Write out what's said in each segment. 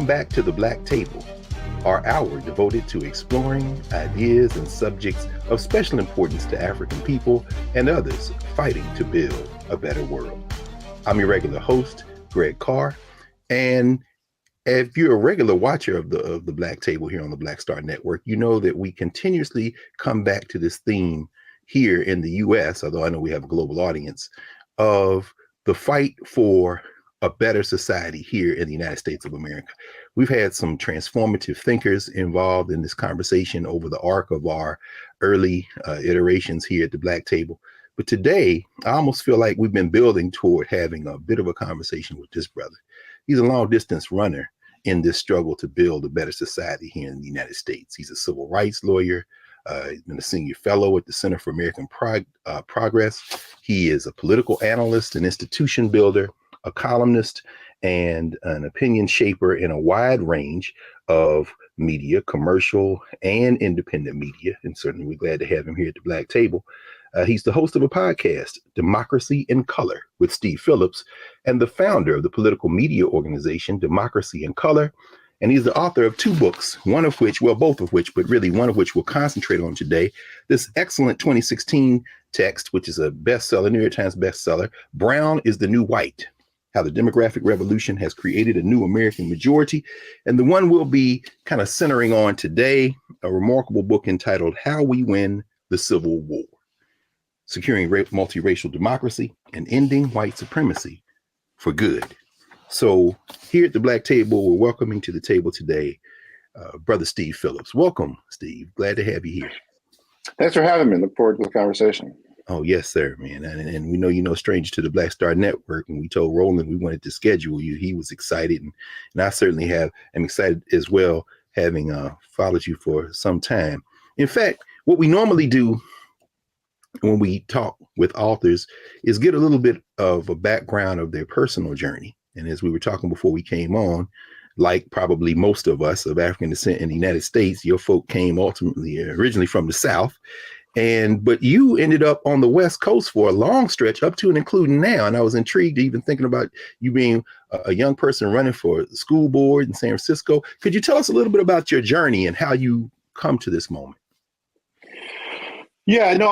Welcome back to the Black Table, our hour devoted to exploring ideas and subjects of special importance to African people and others fighting to build a better world. I'm your regular host, Reg Carr, and if you're a regular watcher of the Black Table here on the Black Star Network, you know that we continuously come back to this theme here in the U.S., although I know we have a global audience, of the fight for a better society here in the United States of America. We've had some transformative thinkers involved in this conversation over the arc of our early iterations here at the Black Table. But today, I almost feel like we've been building toward having a bit of a conversation with this brother. He's a long distance runner in this struggle to build a better society here in the United States. He's a civil rights lawyer. He's been a senior fellow at the Center for American Progress. He is a political analyst, an institution builder, a columnist, and an opinion shaper in a wide range of media, commercial and independent media. And certainly we're glad to have him here at the Black Table. He's the host of a podcast, Democracy in Color, with Steve Phillips, and the founder of the political media organization, Democracy in Color. And he's the author of two books, one of which, well, both of which, but really one of which we'll concentrate on today. This excellent 2016 text, which is a bestseller, New York Times bestseller, Brown is the New White: How the Demographic Revolution Has Created a New American Majority. And the one we'll be kind of centering on today, a remarkable book entitled How We Win the Civil War: Securing Multiracial Democracy and Ending White Supremacy for Good. So here at the Black Table, we're welcoming to the table today, Brother Steve Phillips. Welcome, Steve. Glad to have you here. Thanks for having me. Look forward to the conversation. Oh, yes, sir, man. And we know you're no stranger to the Black Star Network. And we told Roland we wanted to schedule you. He was excited. And I certainly am excited as well, having followed you for some time. In fact, what we normally do when we talk with authors is get a little bit of a background of their personal journey. And as we were talking before we came on, like probably most of us of African descent in the United States, your folk came originally from the South. But you ended up on the West Coast for a long stretch, up to and including now. And I was intrigued even thinking about you being a young person running for the school board in San Francisco. Could you tell us a little bit about your journey and how you come to this moment? Yeah, no,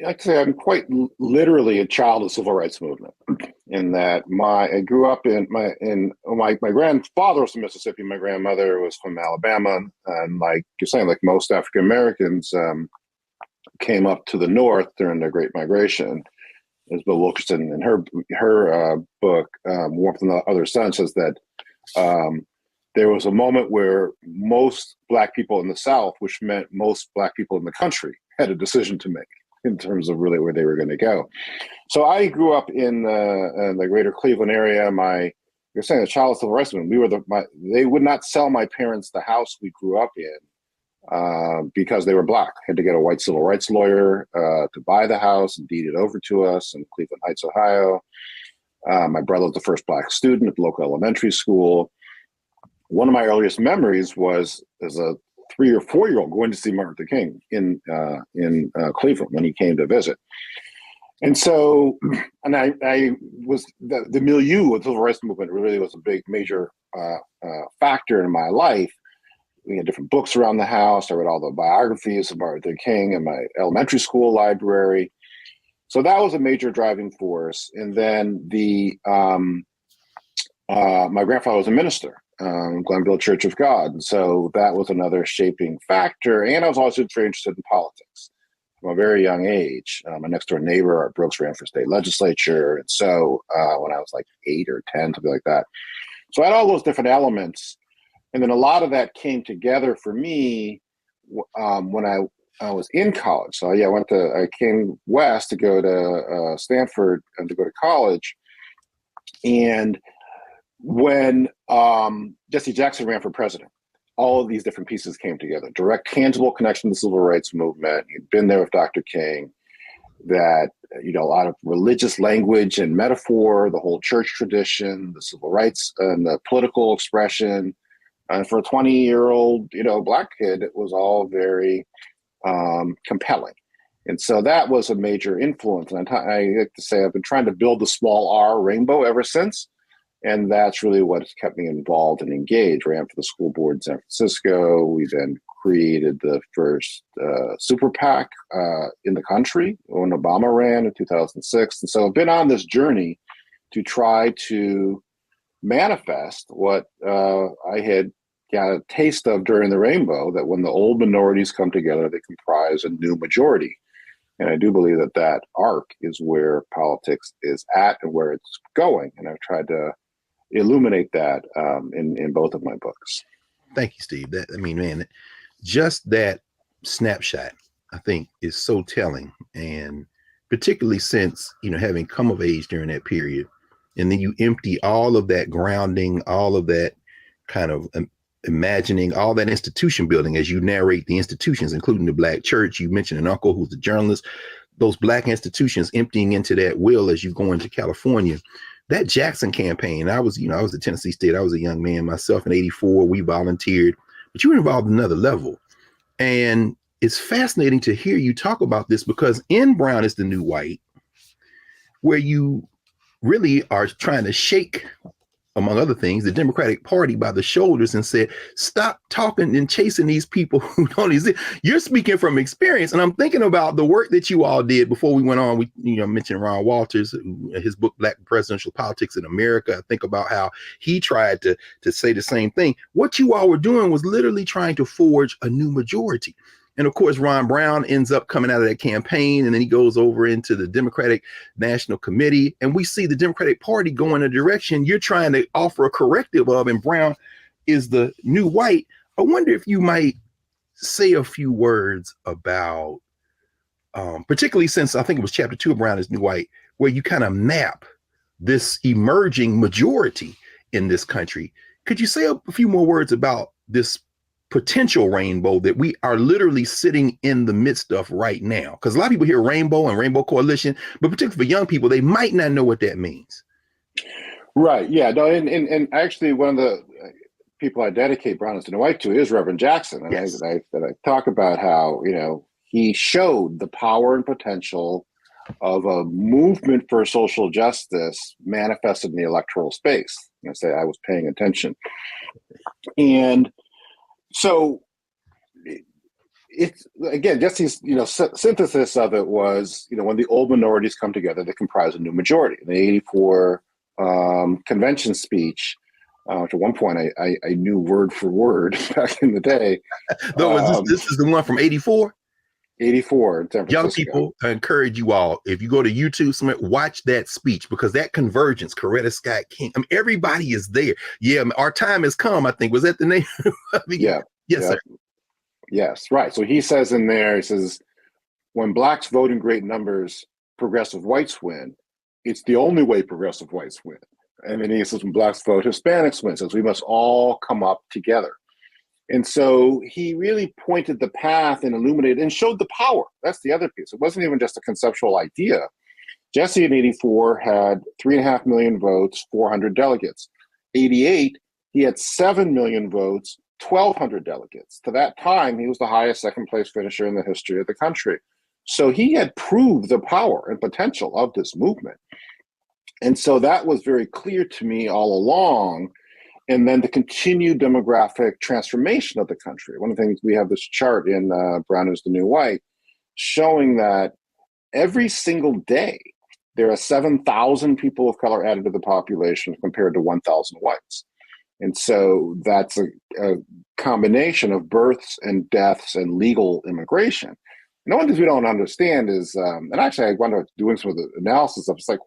I'd say I'm quite literally a child of the civil rights movement. In that I grew up my grandfather was from Mississippi, my grandmother was from Alabama, and like you're saying, like most African Americans came up to the North during the Great Migration. As Bill Wilkerson in her book, Warmth on the Other Sun, says that there was a moment where most Black people in the South, which meant most Black people in the country, had a decision to make in terms of really where they were going to go. So I grew up in the greater Cleveland area. You're saying the child of civil rights movement. They would not sell my parents the house we grew up in because they were Black. Had to get a white civil rights lawyer to buy the house and deed it over to us in Cleveland Heights, Ohio. My brother was the first Black student at the local elementary school. One of my earliest memories was as a 3 or 4 year old going to see Martin Luther King in Cleveland when he came to visit. And so, and I was the milieu of the civil rights movement really was a big major factor in my life. We had different books around the house. I read all the biographies of Martin Luther King in my elementary school library. So that was a major driving force. And then my grandfather was a minister. Glenville Church of God. And so that was another shaping factor. And I was also very interested in politics from a very young age. My next door neighbor, Art Brooks, ran for state legislature. And so when I was like 8 or 10, something like that. So I had all those different elements. And then a lot of that came together for me when I was in college. So yeah, I came west to go to Stanford and to go to college. And when Jesse Jackson ran for president, all of these different pieces came together. Direct, tangible connection to the civil rights movement. He'd been there with Dr. King. That, a lot of religious language and metaphor, the whole church tradition, the civil rights and the political expression. And for a 20-year-old, Black kid, it was all very compelling. And so that was a major influence. And I like to say I've been trying to build the small R rainbow ever since. And that's really what's kept me involved and engaged. Ran for the school board in San Francisco. We then created the first super PAC in the country when Obama ran in 2006. And so I've been on this journey to try to manifest what I had got a taste of during the Rainbow, that when the old minorities come together, they comprise a new majority. And I do believe that that arc is where politics is at and where it's going. And I've tried to illuminate that in both of my books. Thank you, Steve. I mean, man, just that snapshot, I think, is so telling. And particularly since, having come of age during that period, and then you empty all of that grounding, all of that kind of imagining, all that institution building as you narrate the institutions, including the Black church. You mentioned an uncle who's a journalist, those Black institutions emptying into that will as you go into California. That Jackson campaign, I was at Tennessee State. I was a young man myself in '84. We volunteered, but you were involved at another level. And it's fascinating to hear you talk about this, because in Brown is the New White, where you really are trying to shake, among other things, the Democratic Party by the shoulders and said, stop talking and chasing these people who don't exist. You're speaking from experience. And I'm thinking about the work that you all did before we went on. We mentioned Ron Walters, his book, Black Presidential Politics in America. I think about how he tried to say the same thing. What you all were doing was literally trying to forge a new majority. And of course, Ron Brown ends up coming out of that campaign, and then he goes over into the Democratic National Committee. And we see the Democratic Party go in a direction you're trying to offer a corrective of, and Brown is the New White. I wonder if you might say a few words about, particularly since I think it was chapter 2 of Brown is New White, where you kind of map this emerging majority in this country. Could you say a few more words about this potential rainbow that we are literally sitting in the midst of right now? Because a lot of people hear rainbow and rainbow coalition, but particularly for young people, they might not know what that means. Right. Yeah. No. And actually, one of the people I dedicate Brown is the New White to is Reverend Jackson, and Yes. I talk about how he showed the power and potential of a movement for social justice manifested in the electoral space. I say I was paying attention, and so it's, again, just his synthesis of it was, when the old minorities come together, they comprise a new majority. In the '84 convention speech, which at one point I knew word for word back in the day. This is the one from '84. '84 in San Francisco. Young people, I encourage you all, if you go to YouTube, watch that speech, because that convergence, Coretta Scott King, everybody is there. Yeah, our time has come, I think. Was that the name? Yeah. Yes, yeah. sir. Yes, right. So he says in there, he says, when blacks vote in great numbers, progressive whites win. It's the only way progressive whites win. And then he says, when blacks vote, Hispanics win. Says we must all come up together. And so he really pointed the path and illuminated and showed the power. That's the other piece. It wasn't even just a conceptual idea. Jesse in '84 had 3.5 million votes, 400 delegates. '88, he had 7 million votes, 1,200 delegates. To that time, he was the highest second place finisher in the history of the country. So he had proved the power and potential of this movement. And so that was very clear to me all along. And then the continued demographic transformation of the country. One of the things, we have this chart in Brown is the New White showing that every single day there are 7,000 people of color added to the population compared to 1,000 whites. And so that's a combination of births and deaths and legal immigration. And one of the things we don't understand is, and actually I wound up doing some of the analysis of, it's like,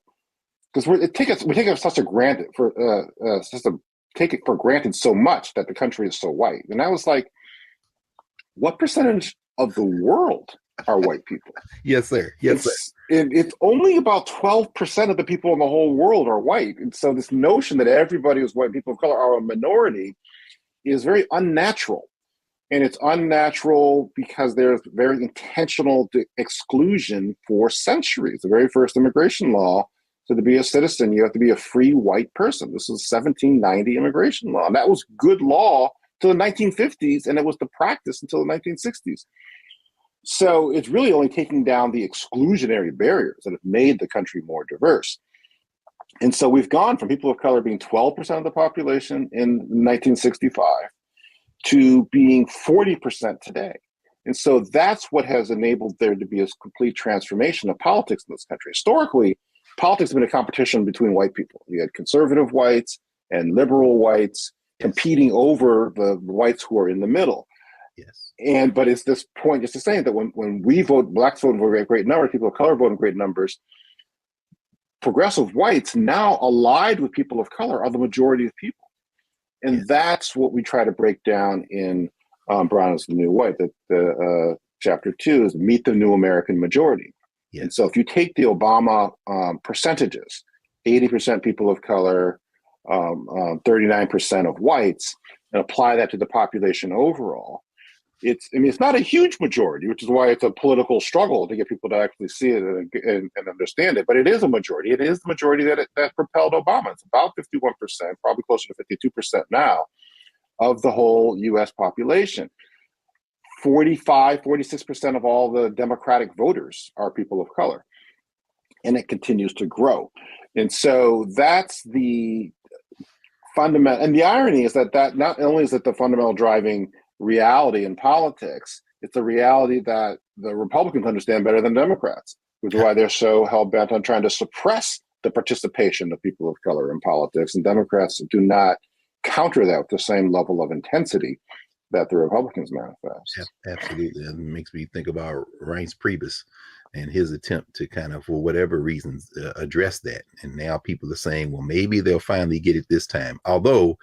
because we take it such a granted take it for granted so much that the country is so white. And I was like, what percentage of the world are white people? Yes, sir. Yes, sir. It's only about 12% of the people in the whole world are white. And so this notion that everybody who's white, people of color, are a minority is very unnatural. And it's unnatural because there's very intentional exclusion for centuries. The very first immigration law, so to be a citizen, you have to be a free white person. This was 1790 immigration law. And that was good law till the 1950s, and it was the practice until the 1960s. So it's really only taking down the exclusionary barriers that have made the country more diverse. And so we've gone from people of color being 12% of the population in 1965 to being 40% today. And so that's what has enabled there to be a complete transformation of politics in this country. Historically, politics has been a competition between white people. You had conservative whites and liberal whites competing over the whites who are in the middle. Yes. But it's this point just to say that when we vote, blacks vote in great numbers, people of color vote in great numbers, progressive whites now allied with people of color are the majority of people. And yes, that's what we try to break down in Brown is the New White. That chapter 2 is Meet the New American Majority. Yes. And so if you take the Obama percentages, 80% people of color, 39% of whites, and apply that to the population overall, it's not a huge majority, which is why it's a political struggle to get people to actually see it and understand it. But it is a majority. It is the majority that propelled Obama. It's about 51%, probably closer to 52% now, of the whole U.S. population. 46% of all the Democratic voters are people of color. And it continues to grow. And so that's the fundamental. And the irony is that not only is it the fundamental driving reality in politics, it's a reality that the Republicans understand better than Democrats, which is why they're so hell-bent on trying to suppress the participation of people of color in politics. And Democrats do not counter that with the same level of intensity that the Republicans manifest. Yeah, absolutely. It makes me think about Reince Priebus and his attempt to kind of, for whatever reasons, address that. And now people are saying, well, maybe they'll finally get it this time. Although,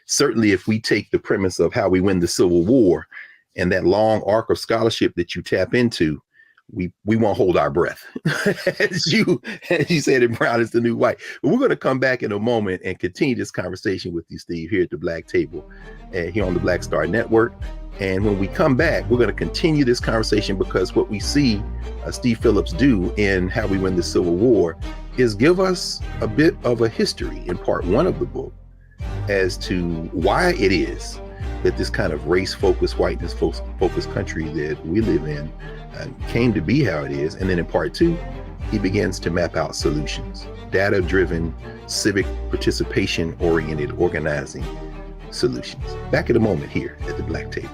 certainly if we take the premise of how we win the Civil War and that long arc of scholarship that you tap into, we won't hold our breath, as you said in Brown is the New White. But we're going to come back in a moment and continue this conversation with you, Steve, here at the Black Table, here on the Black Star Network. And when we come back, we're going to continue this conversation, because what we see Steve Phillips do in How We Win the Civil War is give us a bit of a history in part 1 of the book as to why it is that this kind of race-focused, whiteness-focused country that we live in came to be how it is. And then in part 2, he begins to map out solutions, data-driven, civic participation-oriented organizing solutions. Back in a moment here at the Black Table.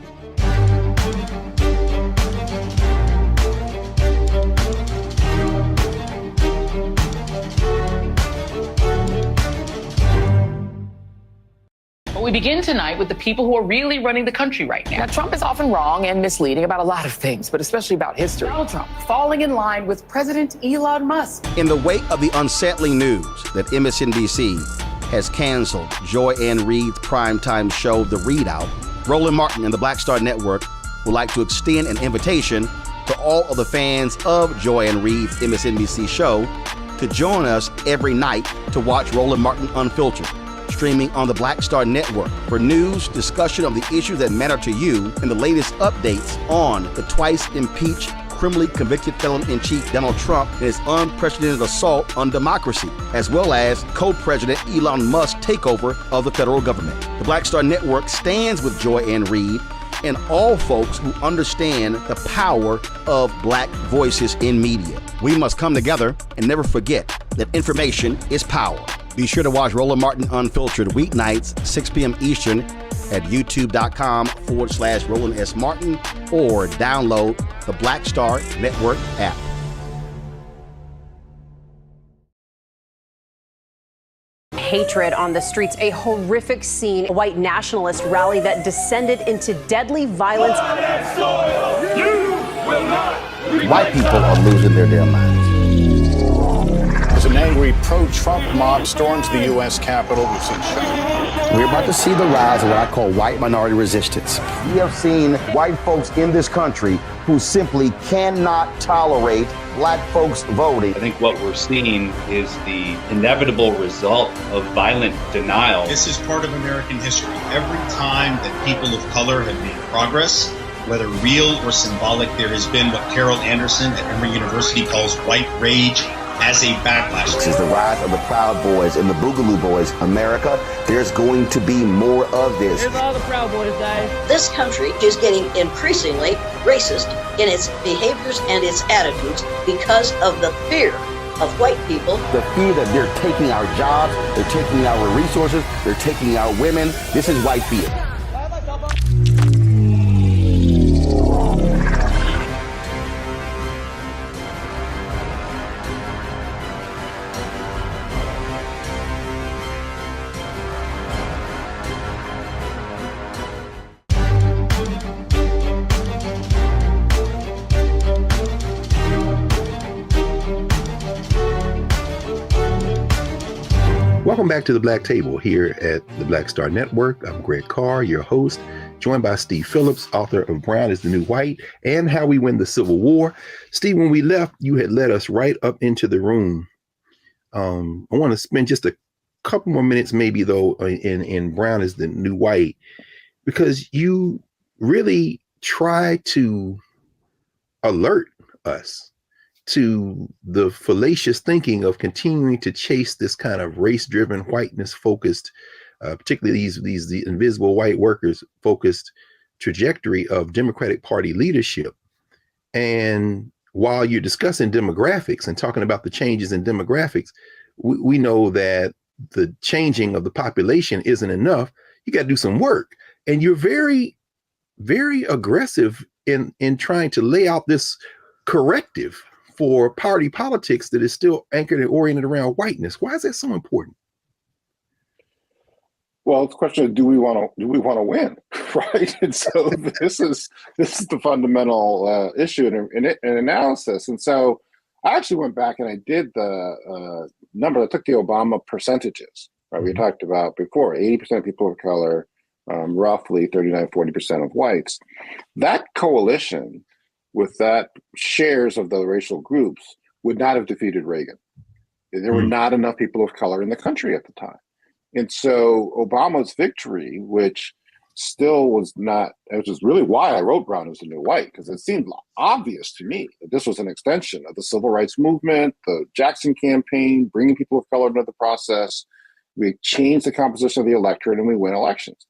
We begin tonight with the people who are really running the country right now. Now, Trump is often wrong and misleading about a lot of things, but especially about history. Donald Trump falling in line with President Elon Musk. In the wake of the unsettling news that MSNBC has canceled Joy Ann Reid's primetime show, The Readout, Roland Martin and the Black Star Network would like to extend an invitation to all of the fans of Joy Ann Reid's MSNBC show to join us every night to watch Roland Martin Unfiltered, streaming on the Black Star Network for news, discussion of the issues that matter to you, and the latest updates on the twice impeached, criminally convicted felon-in-chief Donald Trump and his unprecedented assault on democracy, as well as co-president Elon Musk's takeover of the federal government. The Black Star Network stands with Joy Ann Reid and all folks who understand the power of Black voices in media. We must come together and never forget that information is power. Be sure to watch Roland Martin Unfiltered weeknights, 6 p.m. Eastern at youtube.com/Roland S. Martin, or download the Black Star Network app. Hatred on the streets, a horrific scene, a white nationalist rally that descended into deadly violence. White people are losing their damn minds. As an angry pro-Trump mob storms the U.S. Capitol, we've seen shootings. We're about to see the rise of what I call white minority resistance. We have seen white folks in this country who simply cannot tolerate Black folks voting. I think what we're seeing is the inevitable result of violent denial. This is part of American history. Every time that people of color have made progress, whether real or symbolic, there has been what Carol Anderson at Emory University calls white rage as a backlash. This is the rise of the Proud Boys and the Boogaloo Boys. America, there's going to be more of this. Here's all the Proud Boys, guys. This country is getting increasingly racist in its behaviors and its attitudes because of the fear of white people. The fear that they're taking our jobs, they're taking our resources, they're taking our women. This is white fear. Welcome back to the Black Table here at the Black Star Network. I'm Greg Carr, your host, joined by Steve Phillips, author of Brown is the New White and How We Win the Civil War. Steve, when we left, you had led us right up into the room. I want to spend just a couple more minutes maybe, though, in Brown is the New White, because you really try to alert us to the fallacious thinking of continuing to chase this kind of race-driven, whiteness-focused, particularly these invisible white workers-focused trajectory of Democratic Party leadership. And while you're discussing demographics and talking about the changes in demographics, we know that the changing of the population isn't enough. You got to do some work. And you're very, very aggressive in trying to lay out this corrective for party politics that is still anchored and oriented around whiteness. Why is that so important? Well, it's a question of do we want to win, right? And so this is the fundamental issue in analysis. And so I actually went back and I did the number. I took the Obama percentages, right? We talked about before, 80% people of color, roughly 39-40% of whites. That coalition with that shares of the racial groups would not have defeated Reagan. There were not enough people of color in the country at the time. And so Obama's victory, which still was not, which is really why I wrote Brown is the New White, because it seemed obvious to me that this was an extension of the civil rights movement, the Jackson campaign, bringing people of color into the process. We changed the composition of the electorate and we win elections.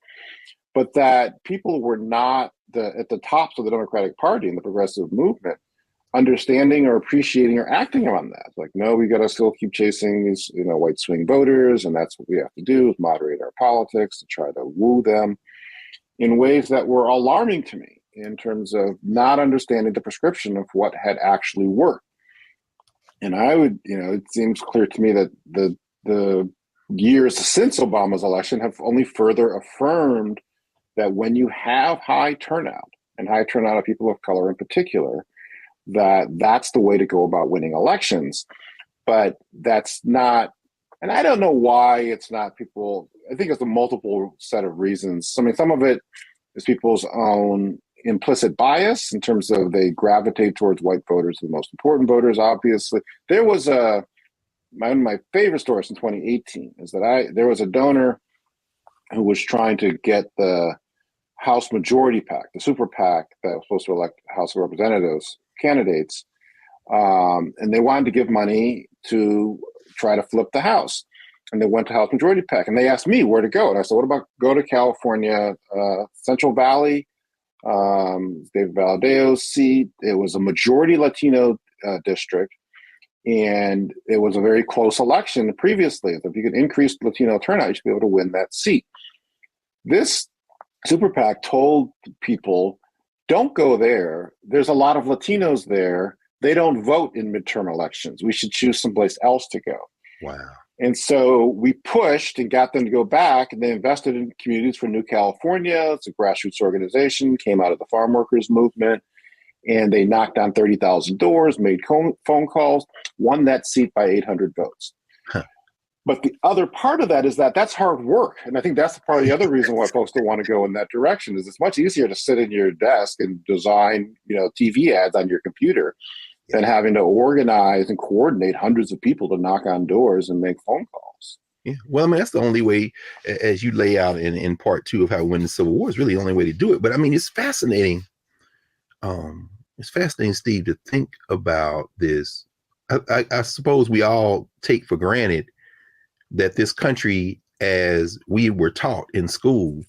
But that people were not at the tops of the Democratic Party and the progressive movement understanding or appreciating or acting on that. Like, no, we got to still keep chasing these, white swing voters, and that's what we have to do, is moderate our politics to try to woo them in ways that were alarming to me in terms of not understanding the prescription of what had actually worked. And I would, it seems clear to me that the years since Obama's election have only further affirmed that when you have high turnout, and high turnout of people of color in particular, that's the way to go about winning elections. But that's not, and I don't know why it's not people, I think it's a multiple set of reasons. I mean, some of it is people's own implicit bias in terms of they gravitate towards white voters, the most important voters, obviously. There was one of my favorite stories in 2018 is that there was a donor who was trying to get the House Majority PAC, the super PAC that was supposed to elect House of Representatives candidates, and they wanted to give money to try to flip the House. And they went to House Majority PAC, and they asked me where to go. And I said, what about go to California, Central Valley, David Valdeo's seat. It was a majority Latino district, and it was a very close election previously. If you could increase Latino turnout, you should be able to win that seat. This Super PAC told people, don't go there. There's a lot of Latinos there. They don't vote in midterm elections. We should choose someplace else to go. Wow. And so we pushed and got them to go back, and they invested in Communities for New California. It's a grassroots organization, came out of the farm workers movement, and they knocked on 30,000 doors, made phone calls, won that seat by 800 votes. Huh. But the other part of that is that's hard work. And I think that's part of the other reason why folks don't want to go in that direction is it's much easier to sit in your desk and design, TV ads on your computer than having to organize and coordinate hundreds of people to knock on doors and make phone calls. Yeah. Well, I mean, that's the only way, as you lay out in part 2 of How to Win the Civil War, is really the only way to do it. But I mean, it's fascinating. It's fascinating, Steve, to think about this. I suppose we all take for granted that this country, as we were taught in school,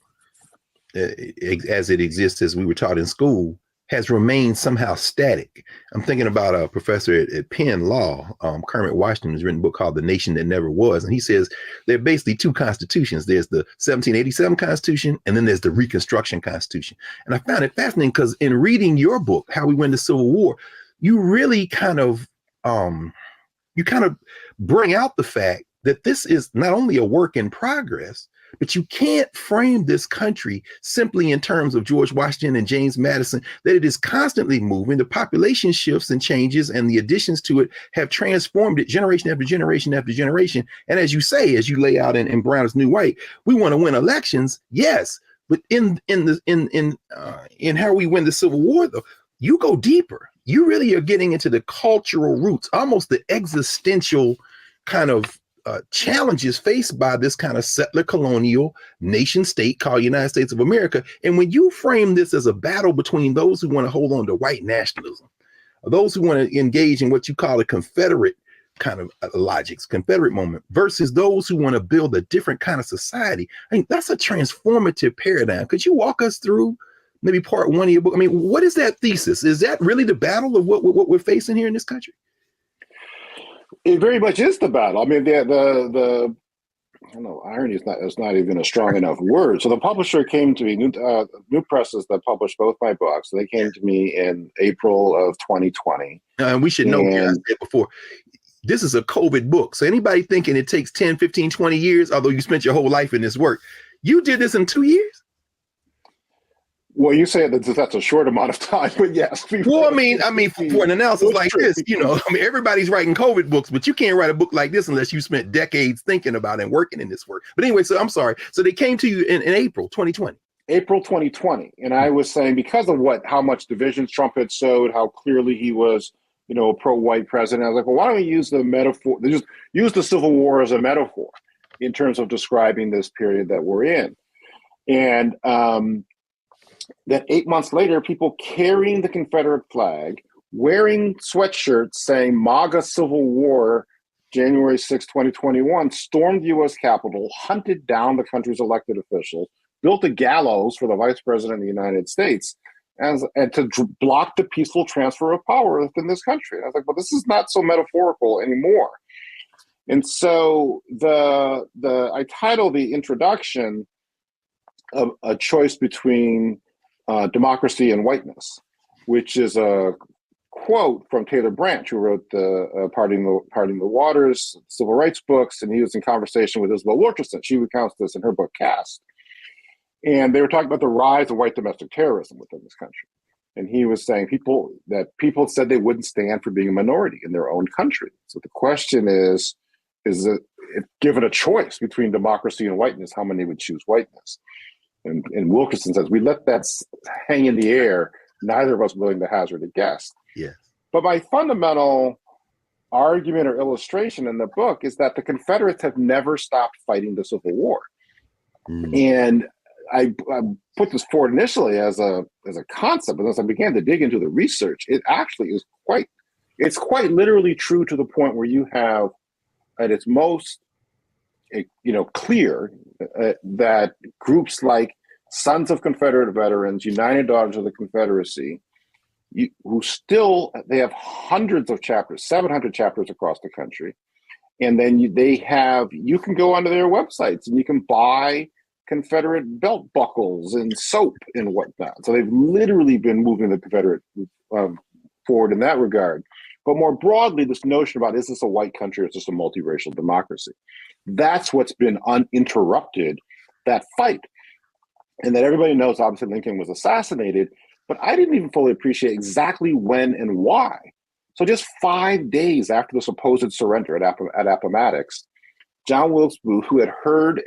as it exists, as we were taught in school, has remained somehow static. I'm thinking about a professor at Penn Law, Kermit Washington, who's written a book called The Nation That Never Was. And he says there are basically two constitutions. There's the 1787 Constitution, and then there's the Reconstruction Constitution. And I found it fascinating because in reading your book, How We Win the Civil War, you really kind of bring out the fact that this is not only a work in progress, but you can't frame this country simply in terms of George Washington and James Madison, that it is constantly moving. The population shifts and changes, and the additions to it have transformed it generation after generation after generation. And as you say, as you lay out in Brown is New White, we want to win elections, yes, but in how we win the Civil War, though, you go deeper. You really are getting into the cultural roots, almost the existential kind of challenges faced by this kind of settler colonial nation state called United States of America. And when you frame this as a battle between those who want to hold on to white nationalism, or those who want to engage in what you call a Confederate kind of logics, Confederate moment, versus those who want to build a different kind of society, I mean, that's a transformative paradigm. Could you walk us through maybe part one of your book? I mean, what is that thesis? Is that really the battle of what we're facing here in this country? It very much is the battle. I mean, the I don't know, irony is not even a strong enough word. So the publisher came to me, New Presses, that published both my books. They came to me in April of 2020. And we should know, I said before, this is a COVID book. So anybody thinking it takes 10, 15, 20 years, although you spent your whole life in this work, you did this in 2 years? Well, you say that that's a short amount of time, but yes. Well, I mean, for an analysis like this, everybody's writing COVID books, but you can't write a book like this unless you spent decades thinking about and working in this work. But anyway, so I'm sorry. So they came to you in April 2020. April 2020. And I was saying, because of how much divisions Trump had sowed, how clearly he was, a pro-white president, I was like, well, why don't we use the metaphor, just use the Civil War as a metaphor in terms of describing this period that we're in. And that 8 months later, people carrying the Confederate flag, wearing sweatshirts saying MAGA Civil War, January 6, 2021, stormed the U.S. Capitol, hunted down the country's elected officials, built a gallows for the vice president of the United States, and to block the peaceful transfer of power within this country. And I was like, well, this is not so metaphorical anymore. And so I title the introduction of a choice between democracy and whiteness, which is a quote from Taylor Branch, who wrote the Parting the Waters civil rights books, and he was in conversation with Isabel Wilkerson. She recounts this in her book Caste. And they were talking about the rise of white domestic terrorism within this country. And he was saying people said they wouldn't stand for being a minority in their own country. So the question is that if given a choice between democracy and whiteness, how many would choose whiteness? And Wilkerson says, we let that hang in the air, neither of us willing to hazard a guess. Yes. But my fundamental argument or illustration in the book is that the Confederates have never stopped fighting the Civil War. And I put this forward initially as a concept, but as I began to dig into the research, it actually is quite literally true to the point where you have at its most clear that groups like Sons of Confederate Veterans, United Daughters of the Confederacy, they have hundreds of chapters, 700 chapters across the country. And then you can go onto their websites and you can buy Confederate belt buckles and soap and whatnot. So they've literally been moving the Confederate forward in that regard. But more broadly, this notion about, is this a white country or is this a multiracial democracy? That's what's been uninterrupted, that fight. And that everybody knows, obviously, Lincoln was assassinated, but I didn't even fully appreciate exactly when and why. So just 5 days after the supposed surrender at Appomattox, John Wilkes Booth, who had heard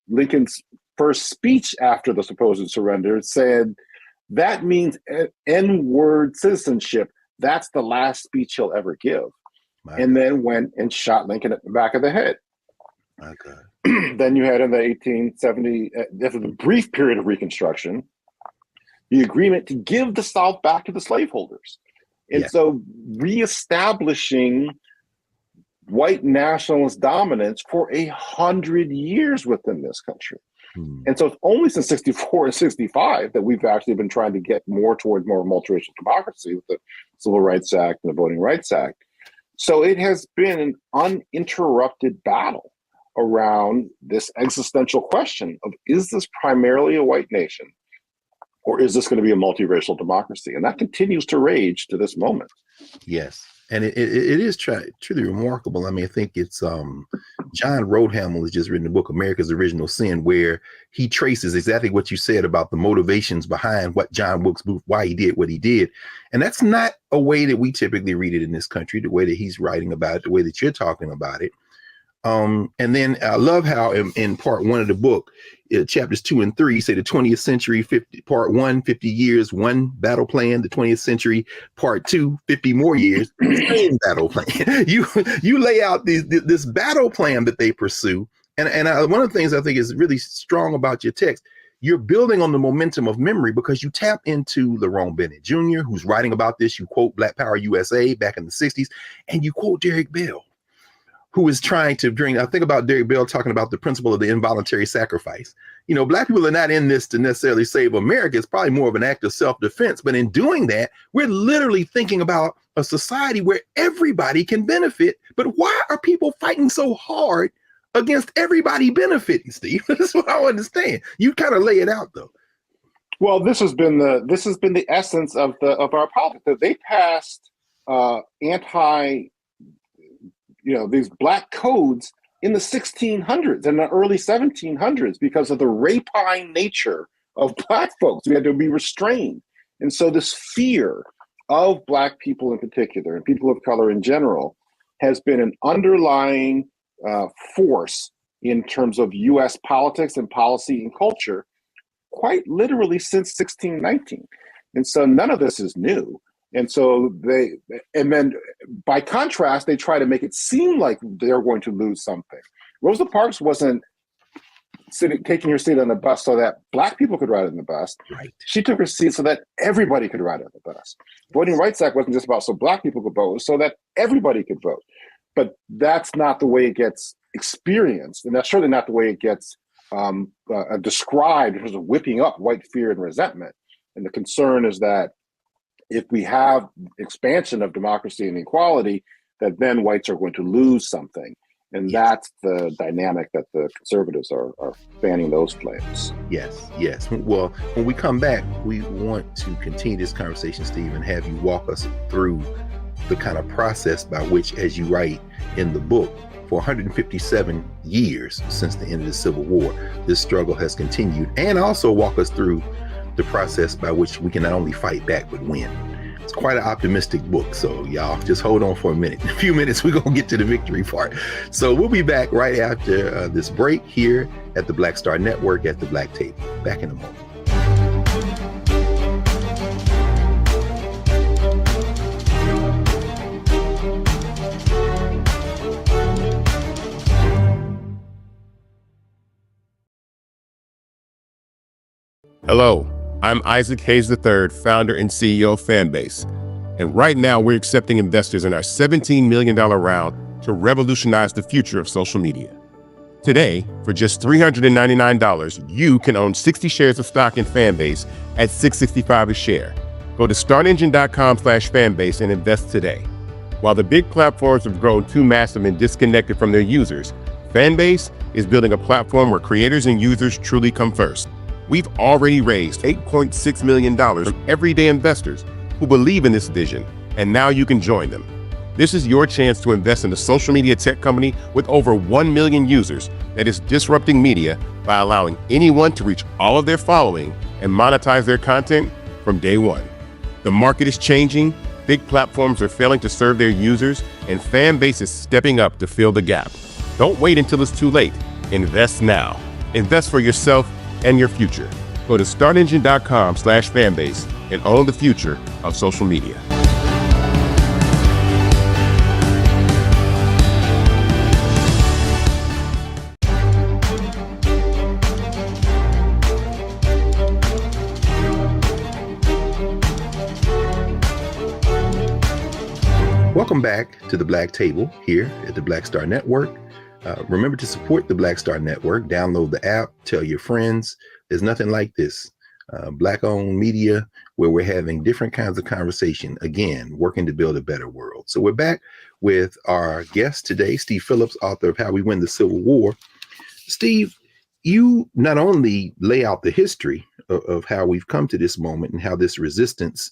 Lincoln's first speech after the supposed surrender, said, that means N-word citizenship. That's the last speech he'll ever give. And then went and shot Lincoln at the back of the head. Okay. Then you had in the 1870, after the brief period of Reconstruction, the agreement to give the South back to the slaveholders. And so reestablishing white nationalist dominance for 100 years within this country. And so it's only since 64 and 65 that we've actually been trying to get more towards more multiracial democracy with the Civil Rights Act and the Voting Rights Act. So it has been an uninterrupted battle around this existential question of, is this primarily a white nation, or is this going to be a multiracial democracy? And that continues to rage to this moment. Yes. And it is truly remarkable. I mean, I think it's John Roadhamel has just written the book America's Original Sin, where he traces exactly what you said about the motivations behind what John Wilkes Booth, why he did what he did. And that's not a way that we typically read it in this country, the way that he's writing about it, the way that you're talking about it. And then I love how in part 1 of the book, chapters 2 and 3 say the 20th century, part 1, 50 years, one battle plan. The 20th century, part 2, 50 more years, same battle plan. You lay out this battle plan that they pursue. And one of the things I think is really strong about your text, you're building on the momentum of memory, because you tap into Lerone Bennett Jr., who's writing about this. You quote Black Power USA back in the 60s, and you quote Derek Bell, who is trying to bring, I think about Derek Bell talking about the principle of the involuntary sacrifice. You know, Black people are not in this to necessarily save America. It's probably more of an act of self-defense. But in doing that, we're literally thinking about a society where everybody can benefit. But why are people fighting so hard against everybody benefiting, Steve? That's what I understand. You kind of lay it out, though. Well, this has been the essence of our politics. They passed these black codes in the 1600s and the early 1700s because of the rapine nature of black folks. We had to be restrained. And so this fear of black people in particular, and people of color in general, has been an underlying force in terms of U.S. politics and policy and culture quite literally since 1619. And so none of this is new. And so then by contrast, they try to make it seem like they're going to lose something. Rosa Parks wasn't taking her seat on the bus so that black people could ride on the bus. Right. She took her seat so that everybody could ride on the bus. Voting Rights Act wasn't just about so black people could vote, it was so that everybody could vote. But that's not the way it gets experienced. And that's certainly not the way it gets described in terms of whipping up white fear and resentment. And the concern is that if we have expansion of democracy and equality, that then whites are going to lose something. And that's the dynamic that the conservatives are fanning those flames. Yes. Well, when we come back, we want to continue this conversation, Steve, and have you walk us through the kind of process by which, as you write in the book, for 157 years since the end of the Civil War, this struggle has continued, and also walk us through the process by which we can not only fight back, but win. It's quite an optimistic book. So y'all just hold on for a minute. In a few minutes, we're going to get to the victory part. So we'll be back right after this break here at the Black Star Network at the Black Table. Back in a moment. Hello, I'm Isaac Hayes III, founder and CEO of Fanbase. And right now we're accepting investors in our $17 million round to revolutionize the future of social media. Today, for just $399, you can own 60 shares of stock in Fanbase at $665 a share. Go to StartEngine.com/Fanbase and invest today. While the big platforms have grown too massive and disconnected from their users, Fanbase is building a platform where creators and users truly come first. We've already raised $8.6 million from everyday investors who believe in this vision, and now you can join them. This is your chance to invest in a social media tech company with over 1 million users that is disrupting media by allowing anyone to reach all of their following and monetize their content from day one. The market is changing, big platforms are failing to serve their users, and Fanbase is stepping up to fill the gap. Don't wait until it's too late. Invest now. Invest for yourself and your future. Go to StartEngine.com/Fanbase and own the future of social media. Welcome back to the Black Table here at the Black Star Network. Remember to support the Black Star Network. Download the app. Tell your friends. There's nothing like this. Black-owned media where we're having different kinds of conversation. Again, working to build a better world. So we're back with our guest today, Steve Phillips, author of How We Win the Civil War. Steve, you not only lay out the history of how we've come to this moment and how this resistance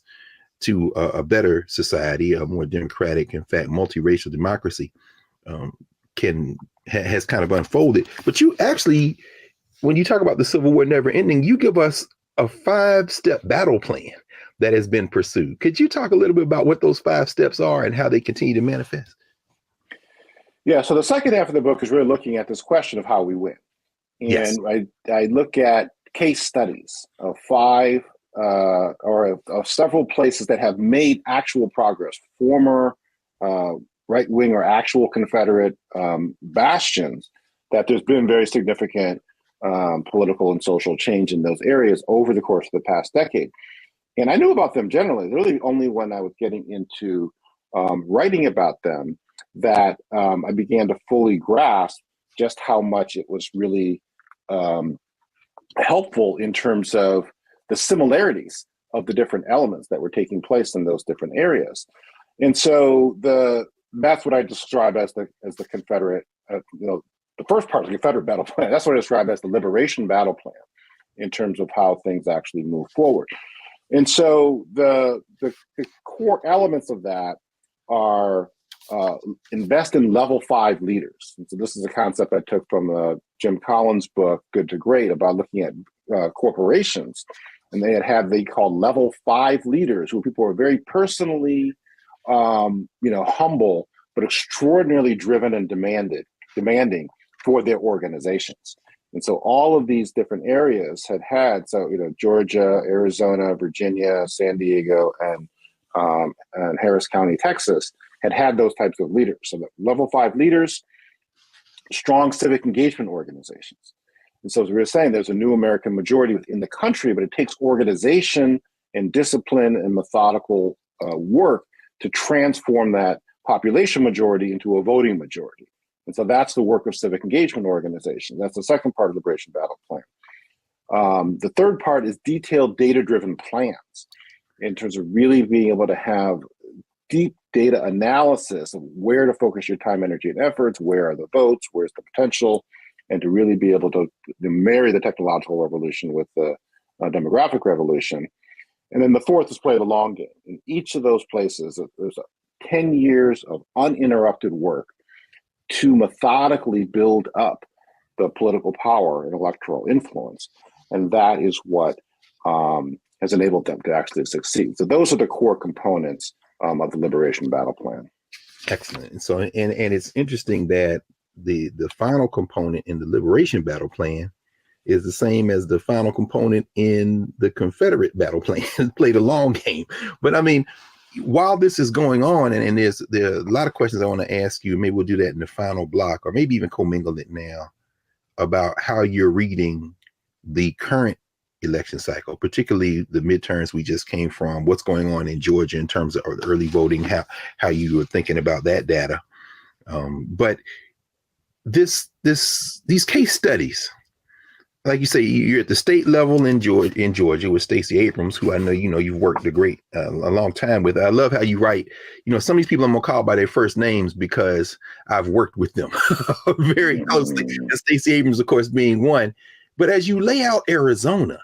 to a better society, a more democratic, in fact, multiracial democracy has kind of unfolded. But you actually, when you talk about the Civil War never ending, you give us a 5-step battle plan that has been pursued. Could you talk a little bit about what those 5 steps are and how they continue to manifest? Yeah, so the second half of the book is really looking at this question of how we win. And yes. I look at case studies of 5 or of several places that have made actual progress, former right-wing or actual Confederate bastions, that there's been very significant political and social change in those areas over the course of the past decade. And I knew about them generally, really only when I was getting into writing about them that I began to fully grasp just how much it was really helpful in terms of the similarities of the different elements that were taking place in those different areas. And so that's what I describe as the Confederate, the first part of the Confederate battle plan. That's what I describe as the liberation battle plan in terms of how things actually move forward. And so the core elements of that are invest in level 5 leaders. And so this is a concept I took from Jim Collins' book, Good to Great, about looking at corporations. And they called level 5 leaders, who people were very personally, humble, but extraordinarily driven and demanding for their organizations. And so all of these different areas had Georgia, Arizona, Virginia, San Diego, and Harris County, Texas, had those types of leaders. So the level 5 leaders, strong civic engagement organizations. And so as we were saying, there's a new American majority within the country, but it takes organization and discipline and methodical work to transform that population majority into a voting majority. And so that's the work of civic engagement organizations. That's the second part of the Liberation Battle Plan. The third part is detailed data-driven plans in terms of really being able to have deep data analysis of where to focus your time, energy, and efforts, where are the votes, where's the potential, and to really be able to marry the technological revolution with the demographic revolution. And then the fourth is play the long game. In each of those places, there's 10 years of uninterrupted work to methodically build up the political power and electoral influence. And that is what has enabled them to actually succeed. So those are the core components of the Liberation Battle Plan. Excellent. So, and it's interesting that the final component in the Liberation Battle Plan is the same as the final component in the Confederate Battle Plan. Play the long game. But I mean, while this is going on, and there are a lot of questions I want to ask you, maybe we'll do that in the final block, or maybe even commingle it now, about how you're reading the current election cycle, particularly the midterms we just came from, what's going on in Georgia in terms of early voting, how you were thinking about that data. But these case studies, like you say, you're at the state level in Georgia with Stacey Abrams, who I know you've worked a long time with. I love how you write. Some of these people I'm gonna call by their first names because I've worked with them very closely. And Stacey Abrams, of course, being one. But as you lay out Arizona,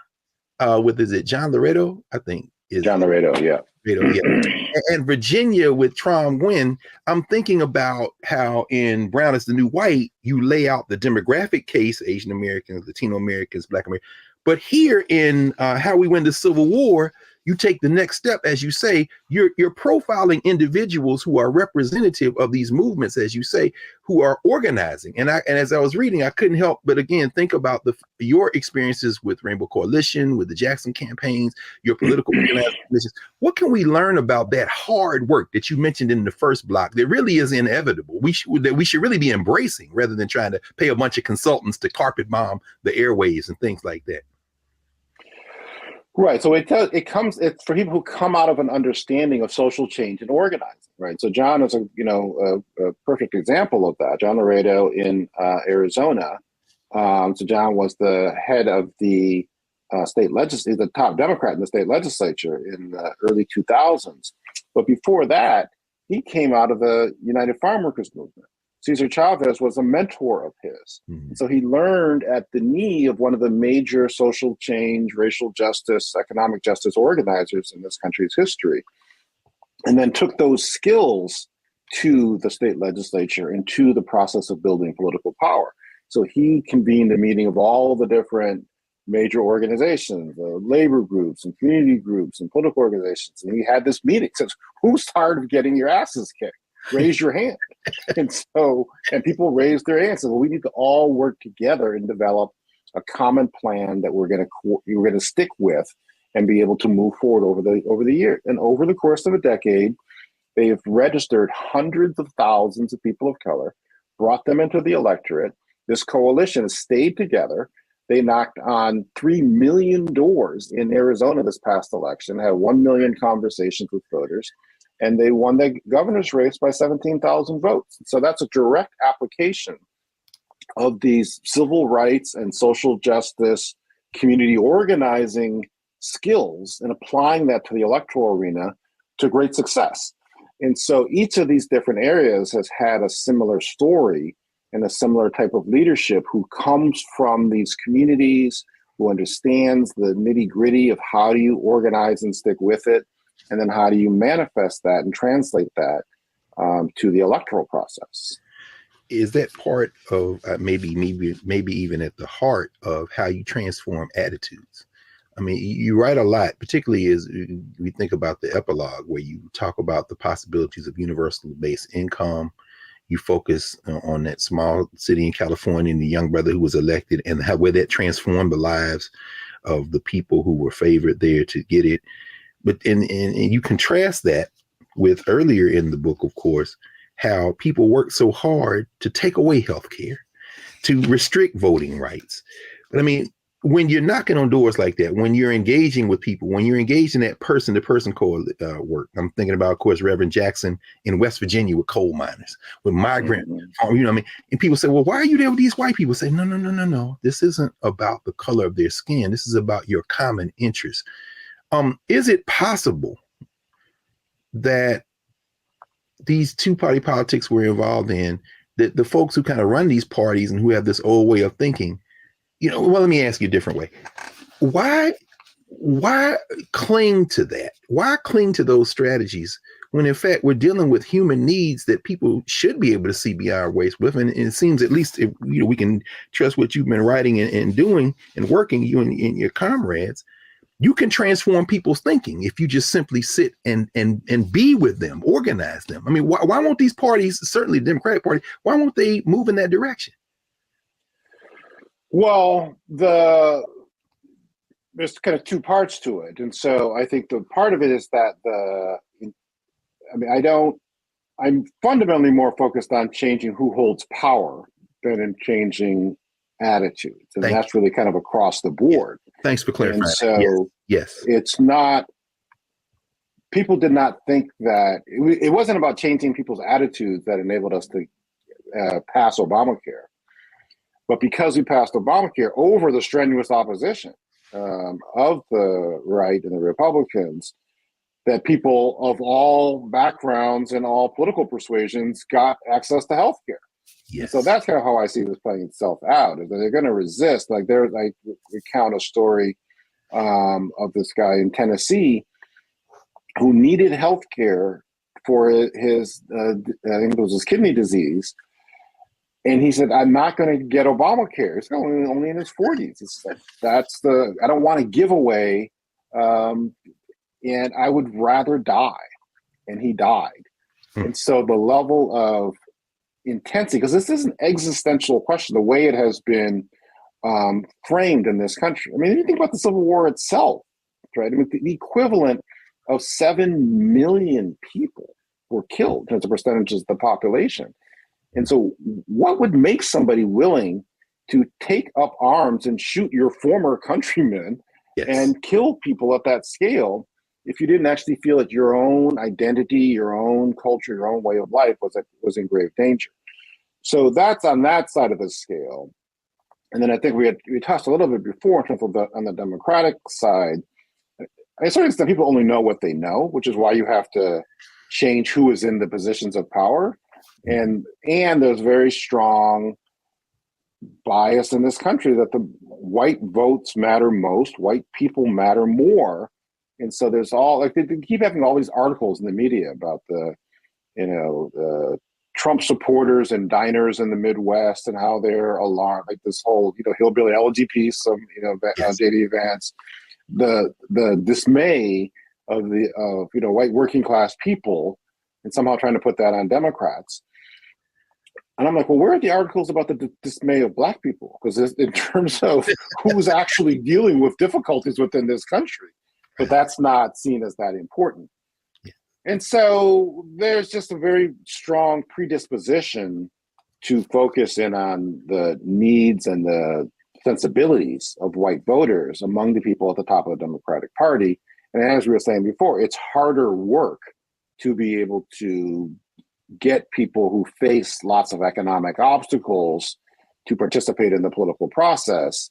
is it John Laredo? I think is John Laredo, yeah. And Virginia with Trom Gwynn, I'm thinking about how in Brown is the New White, you lay out the demographic case, Asian Americans, Latino Americans, Black Americans. But here in How We Win the Civil War, you take the next step, as you say, you're profiling individuals who are representative of these movements, as you say, who are organizing. And as I was reading, I couldn't help but again think about your experiences with Rainbow Coalition, with the Jackson campaigns, your political organizing. What can we learn about that hard work that you mentioned in the first block that really is inevitable? We should really be embracing rather than trying to pay a bunch of consultants to carpet bomb the airwaves and things like that. Right. So it's for people who come out of an understanding of social change and organizing. Right. So John is a perfect example of that. John Laredo in Arizona. So John was the head of the state legislature, the top Democrat in the state legislature in the early 2000s. But before that, he came out of the United Farm Workers movement. Cesar Chavez was a mentor of his. Mm-hmm. So he learned at the knee of one of the major social change, racial justice, economic justice organizers in this country's history, and then took those skills to the state legislature and to the process of building political power. So he convened a meeting of all the different major organizations, labor groups and community groups and political organizations. And he had this meeting, says, who's tired of getting your asses kicked? Raise your hand. And people raised their hands. So well, we need to all work together and develop a common plan that we're going to stick with and be able to move forward over the year. And over the course of a decade, they have registered hundreds of thousands of people of color, brought them into the electorate. This coalition has stayed together. They knocked on 3 million doors in Arizona this past election, had 1 million conversations with voters, and they won the governor's race by 17,000 votes. So that's a direct application of these civil rights and social justice community organizing skills and applying that to the electoral arena to great success. And so each of these different areas has had a similar story and a similar type of leadership who comes from these communities, who understands the nitty-gritty of how do you organize and stick with it, and then how do you manifest that and translate that to the electoral process. Is that part of maybe even at the heart of how you transform attitudes? I mean, you write a lot, particularly as we think about the epilogue, where you talk about the possibilities of universal basic income. You focus on that small city in California and the young brother who was elected, and where that transformed the lives of the people who were favored there to get it. But and you contrast that with earlier in the book, of course, how people work so hard to take away health care, to restrict voting rights. But I mean, when you're knocking on doors like that, when you're engaging with people, when you're engaged in that person-to-person work, I'm thinking about, of course, Reverend Jackson in West Virginia with coal miners, with migrant, you know what I mean? And people say, well, why are you there with these white people? Say, no. This isn't about the color of their skin. This is about your common interests. Is it possible that these two-party politics we're involved in, that the folks who kind of run these parties and who have this old way of thinking, well, let me ask you a different way. Why cling to that? Why cling to those strategies when in fact we're dealing with human needs that people should be able to see beyond our waist with? And it seems, at least if, we can trust what you've been writing and doing and working, you and your comrades, you can transform people's thinking if you just simply sit and be with them, organize them. I mean, why won't these parties, certainly the Democratic Party, why won't they move in that direction? Well, there's kind of two parts to it. And so I think the part of it is that I'm fundamentally more focused on changing who holds power than in changing attitudes. And that's really kind of across the board. Thanks for clarifying. And so yes. It's not, people did not think that, it wasn't about changing people's attitudes that enabled us to pass Obamacare. But because we passed Obamacare over the strenuous opposition of the right and the Republicans, that people of all backgrounds and all political persuasions got access to health care. Yes. So that's kind of how I see this playing itself out, is that they're going to resist. Like I recount a story of this guy in Tennessee who needed health care for his, I think it was his kidney disease. And he said, I'm not going to get Obamacare. He's only in his 40s. It's like, I don't want to give away, and I would rather die. And he died. And so the level of intensity, because this is an existential question, the way it has been framed in this country. I mean, if you think about the Civil War itself, right? I mean, the equivalent of 7 million people were killed as a percentage of the population. And so what would make somebody willing to take up arms and shoot your former countrymen and kill people at that scale if you didn't actually feel that your own identity, your own culture, your own way of life was in grave danger. So that's on that side of the scale. And then I think we touched a little bit before in terms of on the Democratic side. I certain extent people only know what they know, which is why you have to change who is in the positions of power. And there's very strong bias in this country that the white votes matter most, white people matter more. And so there's all, like, they keep having all these articles in the media about the Trump supporters and diners in the Midwest and how they're alarmed, like this whole, hillbilly elegy piece of, J.D. Vance, the dismay of white working class people, and somehow trying to put that on Democrats. And I'm like, well, where are the articles about the dismay of Black people? Because in terms of who's actually dealing with difficulties within this country, but that's not seen as that important. Yeah. And so there's just a very strong predisposition to focus in on the needs and the sensibilities of white voters among the people at the top of the Democratic Party. And as we were saying before, it's harder work to be able to get people who face lots of economic obstacles to participate in the political process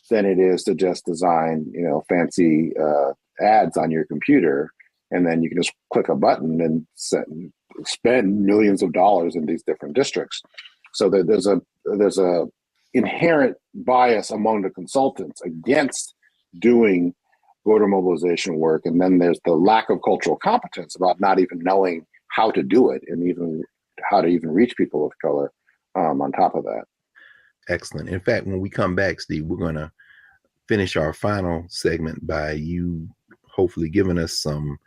than it is to just design, fancy ads on your computer, and then you can just click a button and spend millions of dollars in these different districts. So there's a inherent bias among the consultants against doing voter mobilization work, and then there's the lack of cultural competence about not even knowing how to do it and even how to even reach people of color on top of that. Excellent. In fact, when we come back, Steve, we're going to finish our final segment by you hopefully giving us some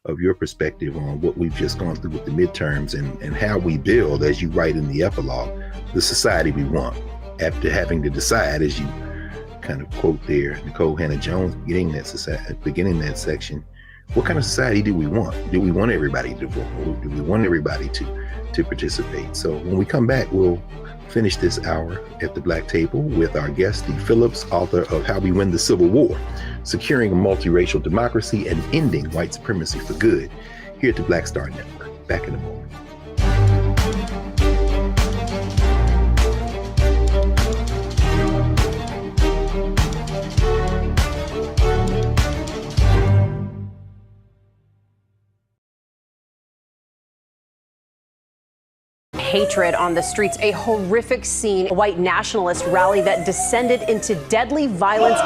of your perspective on what we've just gone through with the midterms and how we build, as you write in the epilogue, the society we want, after having to decide, as you kind of quote there, Nicole Hannah-Jones, beginning that section, what kind of society do we want? Do we want everybody to vote? Do we want everybody to participate? So when we come back, we'll finish this hour at the Black Table with our guest, Steve Phillips, author of How We Win the Civil War, Securing a Multiracial Democracy and Ending White Supremacy for Good, here at the Black Star Network. Back in a moment. Hatred on the streets, a horrific scene, a white nationalist rally that descended into deadly violence.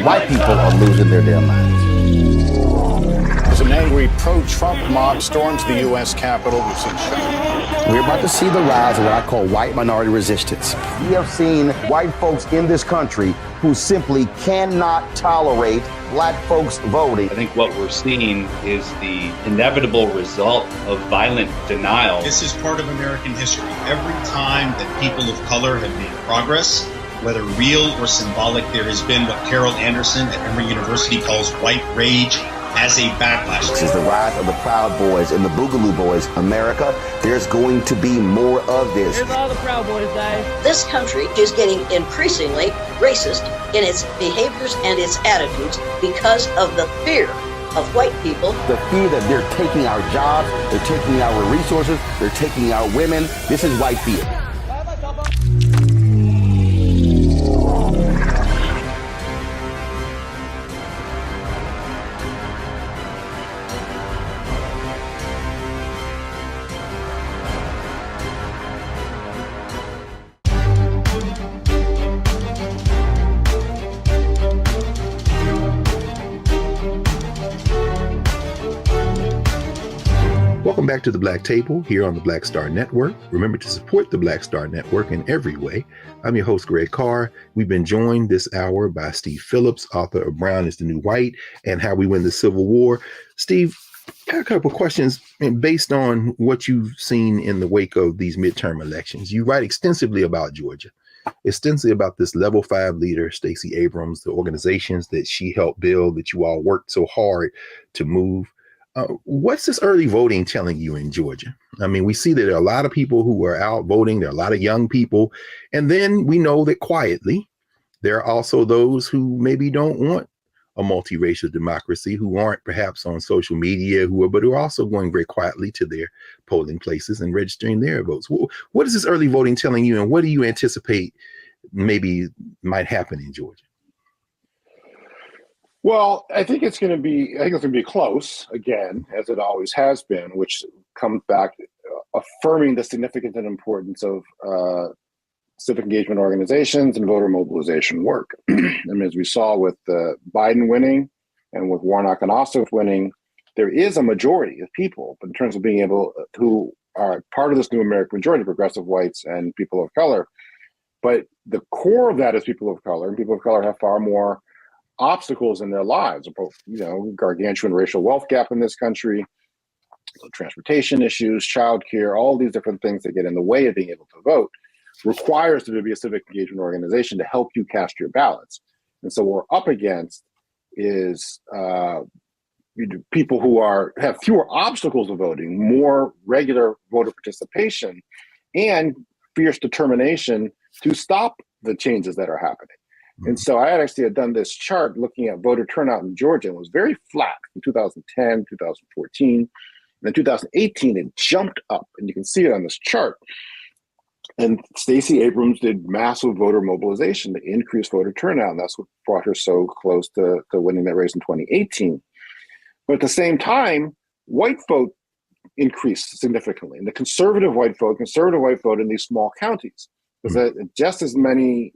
White people are losing their damn minds. As an angry pro-Trump mob storms the U.S. Capitol, we've seen We're about to see the rise of what I call white minority resistance. We have seen white folks in this country who simply cannot tolerate Black folks voting. I think what we're seeing is the inevitable result of violent denial. This is part of American history. Every time that people of color have made progress, whether real or symbolic, there has been what Carol Anderson at Emory University calls white rage as a backlash. This is the rise of the Proud Boys and the Boogaloo Boys. America, there's going to be more of this. Here's all the Proud Boys, Dave. This country is getting increasingly racist in its behaviors and its attitudes because of the fear of white people. The fear that they're taking our jobs, they're taking our resources, they're taking our women. This is white fear. Welcome back to the Black Table here on the Black Star Network. Remember to support the Black Star Network in every way. I'm your host, Reg Carr. We've been joined this hour by Steve Phillips, author of Brown is the New White and How We Win the Civil War. Steve, I have a couple of questions based on what you've seen in the wake of these midterm elections. You write extensively about Georgia, extensively about this level 5 leader, Stacey Abrams, the organizations that she helped build, that you all worked so hard to move. What's this early voting telling you in Georgia? I mean, we see that there are a lot of people who are out voting. There are a lot of young people. And then we know that quietly, There are also those who maybe don't want a multiracial democracy, who aren't perhaps on social media, but who are also going very quietly to their polling places and registering their votes. What is this early voting telling you, and what do you anticipate maybe might happen in Georgia? Well, I think it's going to be close again, as it always has been, which comes back affirming the significance and importance of civic engagement organizations and voter mobilization work. I mean, as we saw with Biden winning and with Warnock and Ossoff winning, there is a majority of people, but in terms of being able, who are part of this new American majority, progressive whites and people of color. But the core of that is people of color, and people of color have far more obstacles in their lives, gargantuan racial wealth gap in this country, transportation issues, childcare, all these different things that get in the way of being able to vote, requires there to be a civic engagement organization to help you cast your ballots. And so what we're up against is people who have fewer obstacles to voting, more regular voter participation, and fierce determination to stop the changes that are happening. And so I had done this chart looking at voter turnout in Georgia, and it was very flat from 2010, 2014. And then 2018, it jumped up, and you can see it on this chart. And Stacey Abrams did massive voter mobilization to increase voter turnout, and that's what brought her so close to winning that race in 2018. But at the same time, white vote increased significantly, and the conservative white vote in these small counties. Because just as many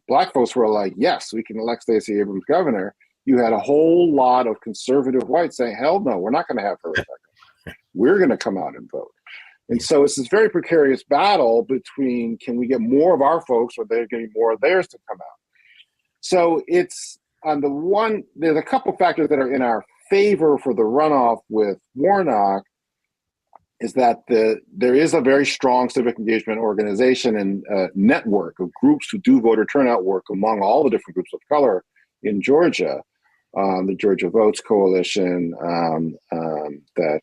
black folks were like, yes, we can elect Stacey Abrams governor, you had a whole lot of conservative whites saying, hell no, we're not going to have her as governor. We're going to come out and vote. And so it's this very precarious battle between, can we get more of our folks, or they're getting more of theirs to come out? So it's on the one, there's a couple factors that are in our favor for the runoff with Warnock, is that there is a very strong civic engagement organization and network of groups who do voter turnout work among all the different groups of color in Georgia. The Georgia Votes Coalition that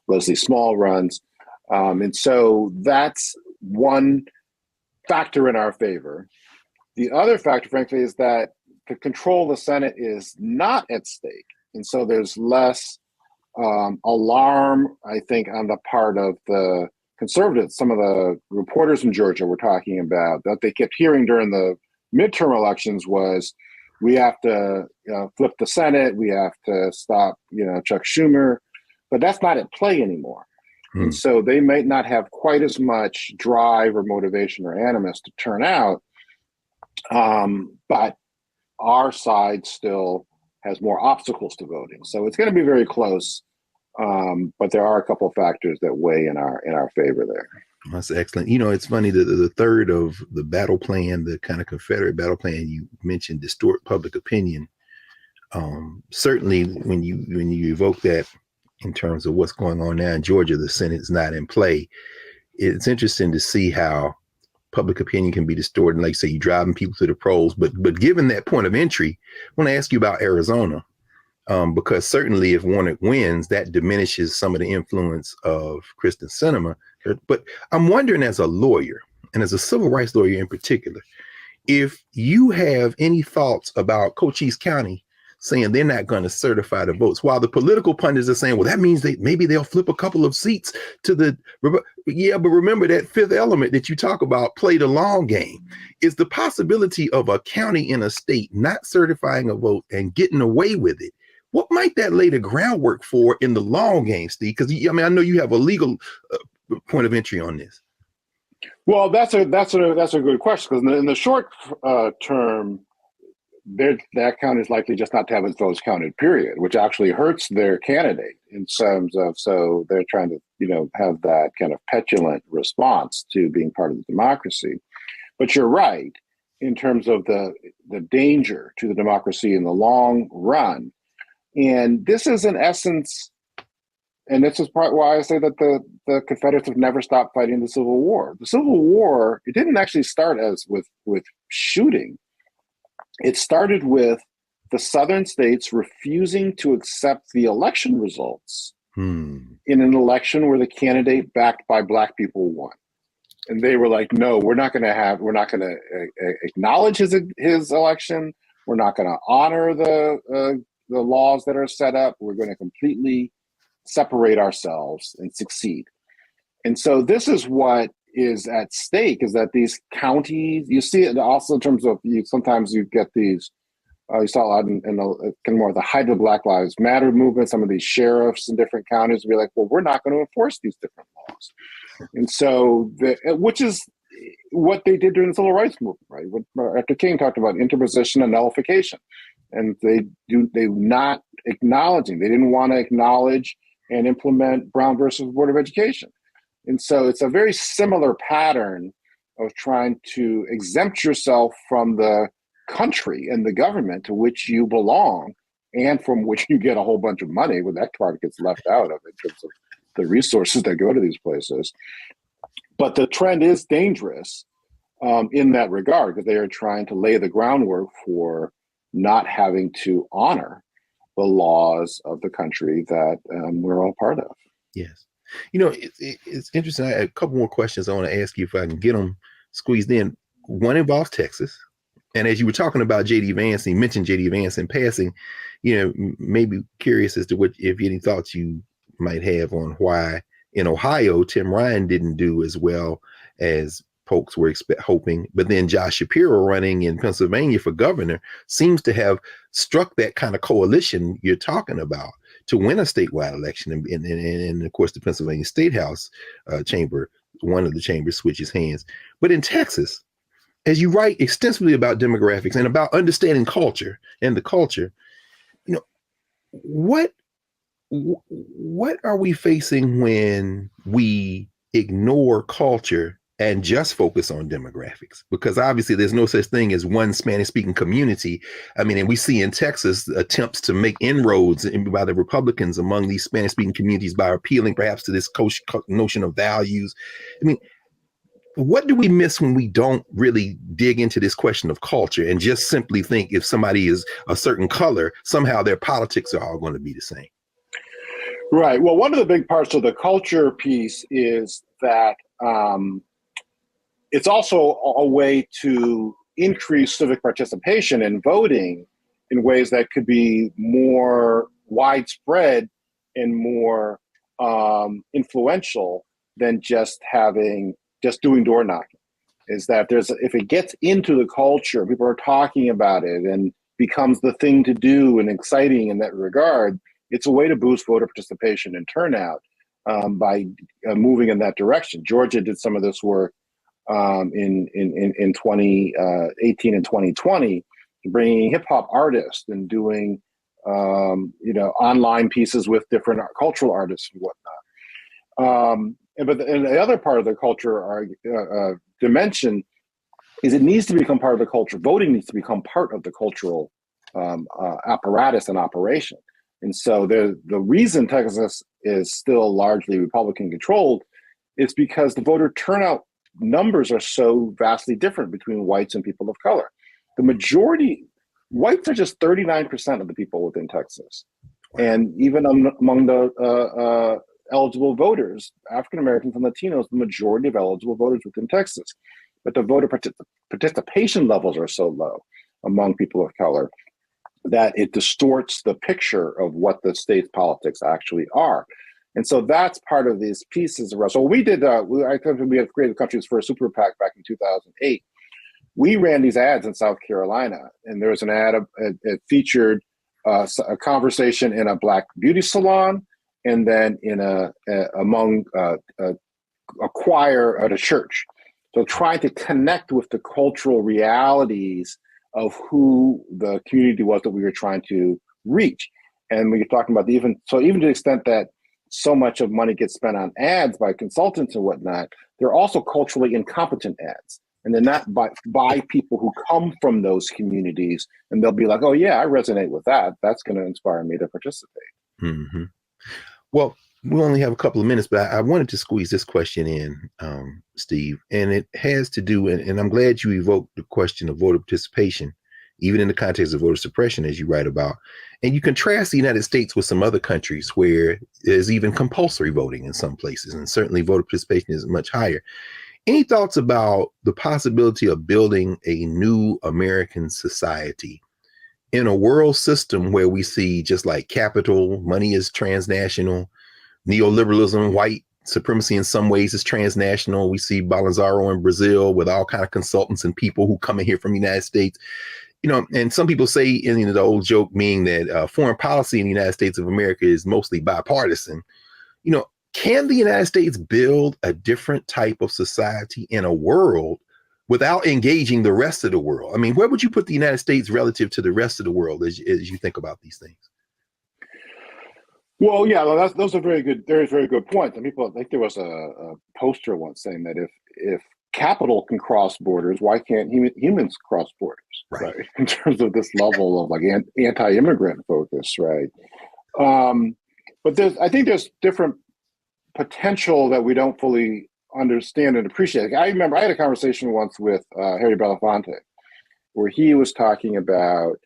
Leslie Small runs. And so that's one factor in our favor. The other factor, frankly, is that the control of the Senate is not at stake. And so there's less alarm, I think, on the part of the conservatives. Some of the reporters in Georgia were talking about that they kept hearing during the midterm elections was, we have to flip the Senate, we have to stop, Chuck Schumer, but that's not at play anymore. And so they might not have quite as much drive or motivation or animus to turn out, but our side still has more obstacles to voting. So it's going to be very close, but there are a couple of factors that weigh in our favor there. That's excellent. It's funny that the third of the battle plan, the kind of Confederate battle plan you mentioned, distort public opinion. Certainly, when you evoke that in terms of what's going on now in Georgia, the Senate is not in play. It's interesting to see how public opinion can be distorted. Like, say, you're driving people to the polls, but given that point of entry, I want to ask you about Arizona, because certainly if Warnock wins, that diminishes some of the influence of Kristen Sinema. But I'm wondering, as a lawyer, and as a civil rights lawyer in particular, if you have any thoughts about Cochise County saying they're not going to certify the votes, while the political pundits are saying, well, that means maybe they'll flip a couple of seats to the, yeah, but remember that fifth element that you talk about, play the long game, is the possibility of a county in a state not certifying a vote and getting away with it. What might that lay the groundwork for in the long game, Steve? Because I know you have a legal point of entry on this. Well, that's a good question, because in the short term, that county is likely just not to have its votes counted, period, which actually hurts their candidate in terms of, so they're trying to, have that kind of petulant response to being part of the democracy. But you're right, in terms of the danger to the democracy in the long run. And this is, in essence, and this is part why I say that the Confederates have never stopped fighting the Civil War. The Civil War, it didn't actually start as with shooting. It started with the Southern states refusing to accept the election results in an election where the candidate backed by Black people won. And they were like, no, we're not going to acknowledge his election. We're not going to honor the laws that are set up. We're going to completely separate ourselves and succeed. And so this is what is at stake, is that these counties, you see it also in terms of, sometimes you get these, you saw a lot in the kind of more the height of the Black Lives Matter movement, some of these sheriffs in different counties will be like, well, we're not going to enforce these different laws. And so, which is what they did during the civil rights movement, right? After King talked about interposition and nullification, and they not acknowledging, they didn't want to acknowledge and implement Brown versus Board of Education. And so it's a very similar pattern of trying to exempt yourself from the country and the government to which you belong and from which you get a whole bunch of money, when that part gets left out of it in terms of the resources that go to these places. But the trend is dangerous in that regard, because they are trying to lay the groundwork for not having to honor the laws of the country that we're all part of. Yes. You know, it's interesting. I have a couple more questions I want to ask you if I can get them squeezed in. One involves Texas. And as you were talking about J.D. Vance, and you mentioned J.D. Vance in passing, you know, maybe curious as to what, if any thoughts you might have on why in Ohio, Tim Ryan didn't do as well as folks were hoping, but then Josh Shapiro running in Pennsylvania for governor seems to have struck that kind of coalition you're talking about to win a statewide election. And of course, the Pennsylvania State House chamber, one of the chambers switches hands. But in Texas, as you write extensively about demographics and about understanding culture and the culture, you know, what are we facing when we ignore culture and just focus on demographics? Because obviously there's no such thing as one Spanish speaking community. I mean, and we see in Texas attempts to make inroads by the Republicans among these Spanish speaking communities by appealing perhaps to this notion of values. I mean, what do we miss when we don't really dig into this question of culture and just simply think if somebody is a certain color, somehow their politics are all going to be the same? Right. Well, one of the big parts of the culture piece is that it's also a way to increase civic participation in voting in ways that could be more widespread and more influential than just doing door knocking. Is that if it gets into the culture, people are talking about it and becomes the thing to do and exciting in that regard, it's a way to boost voter participation and turnout by moving in that direction. Georgia did some of this work in 2018 and 2020, bringing hip hop artists and doing online pieces with different cultural artists and whatnot. But the other part of the culture dimension is it needs to become part of the culture. Voting needs to become part of the cultural apparatus and operation. And so the reason Texas is still largely Republican controlled is because the voter turnout numbers are so vastly different between whites and people of color. The majority, whites are just 39% of the people within Texas. And even among the eligible voters, African Americans and Latinos, the majority of eligible voters within Texas. But the voter participation levels are so low among people of color that it distorts the picture of what the state's politics actually are. And so that's part of these pieces. So we did, we had created the country's first super PAC back in 2008. We ran these ads in South Carolina, and there was an ad, it featured a conversation in a Black beauty salon, and then in among a choir at a church. So trying to connect with the cultural realities of who the community was that we were trying to reach. And we were talking about even to the extent that so much of money gets spent on ads by consultants and whatnot, they're also culturally incompetent ads. And they're not by people who come from those communities, and they'll be like, oh yeah, I resonate with that. That's going to inspire me to participate. Mm-hmm. Well, we only have a couple of minutes, but I wanted to squeeze this question in, Steve, and it has to do, and I'm glad you evoked the question of voter participation, even in the context of voter suppression, as you write about. And you contrast the United States with some other countries where there's even compulsory voting in some places, and certainly voter participation is much higher. Any thoughts about the possibility of building a new American society in a world system where we see, just like capital, money is transnational, neoliberalism, white supremacy in some ways is transnational. We see Bolsonaro in Brazil with all kind of consultants and people who come in here from the United States. And some people say, in the old joke being that foreign policy in the United States of America is mostly bipartisan. Can the United States build a different type of society in a world without engaging the rest of the world? I mean, where would you put the United States relative to the rest of the world as you think about these things? Well, yeah, those are very good points. And people, I think there was a poster once saying that if capital can cross borders, why can't humans cross borders? Right. In terms of this level of like anti-immigrant focus, right? But I think there's different potential that we don't fully understand and appreciate. I remember I had a conversation once with Harry Belafonte, where he was talking about,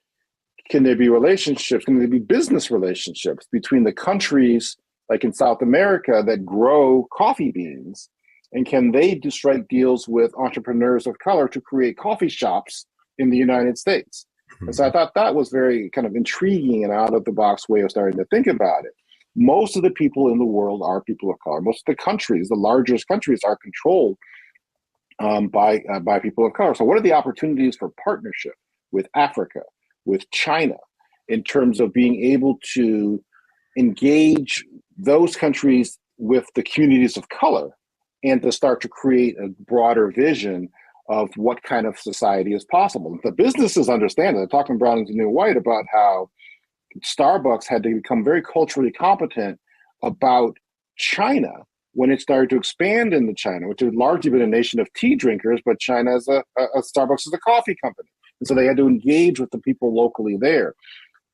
can there be relationships, can there be business relationships between the countries like in South America that grow coffee beans, and can they strike deals with entrepreneurs of color to create coffee shops in the United States? Mm-hmm. And so I thought that was very kind of intriguing and out of the box way of starting to think about it. Most of the people in the world are people of color. Most of the countries, the largest countries, are controlled by people of color. So what are the opportunities for partnership with Africa, with China, in terms of being able to engage those countries with the communities of color and to start to create a broader vision of what kind of society is possible? The businesses understand it. They're talking Browning's the New White about how Starbucks had to become very culturally competent about China when it started to expand into China, which had largely been a nation of tea drinkers, but China is Starbucks is a coffee company. And so they had to engage with the people locally there.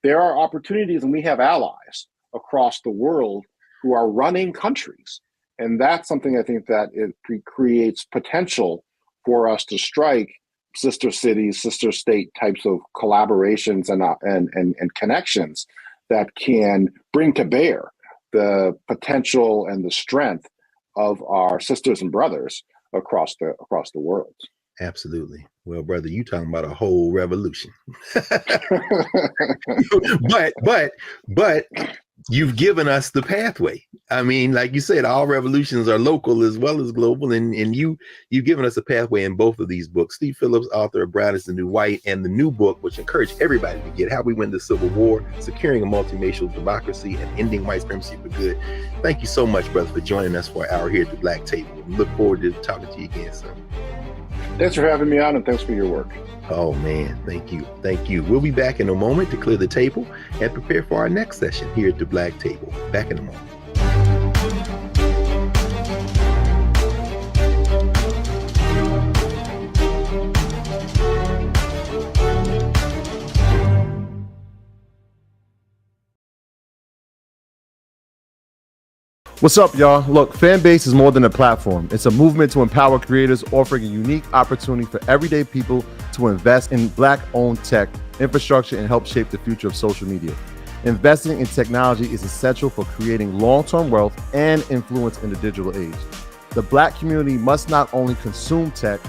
There are opportunities, and we have allies across the world who are running countries. And that's something I think that it creates potential for us to strike sister cities, sister state types of collaborations and connections that can bring to bear the potential and the strength of our sisters and brothers across the world. Absolutely. Well, brother, you talking about a whole revolution. but you've given us the pathway. I mean, like you said, all revolutions are local as well as global, and you've given us a pathway in both of these books. Steve Phillips, author of Brown is the New White, and the new book, which I encourage everybody to get, How We Win the Civil War, Securing a Multiracial Democracy and Ending White Supremacy for Good. Thank you so much, brother, for joining us for an hour here at the Black Table. We look forward to talking to you again soon. Thanks for having me on, and thanks for your work. Oh, man. Thank you. Thank you. We'll be back in a moment to clear the table and prepare for our next session here at the Black Table. Back in a moment. What's up, y'all? Look, Fanbase is more than a platform. It's a movement to empower creators, offering a unique opportunity for everyday people to invest in Black-owned tech, infrastructure, and help shape the future of social media. Investing in technology is essential for creating long-term wealth and influence in the digital age. The Black community must not only consume tech,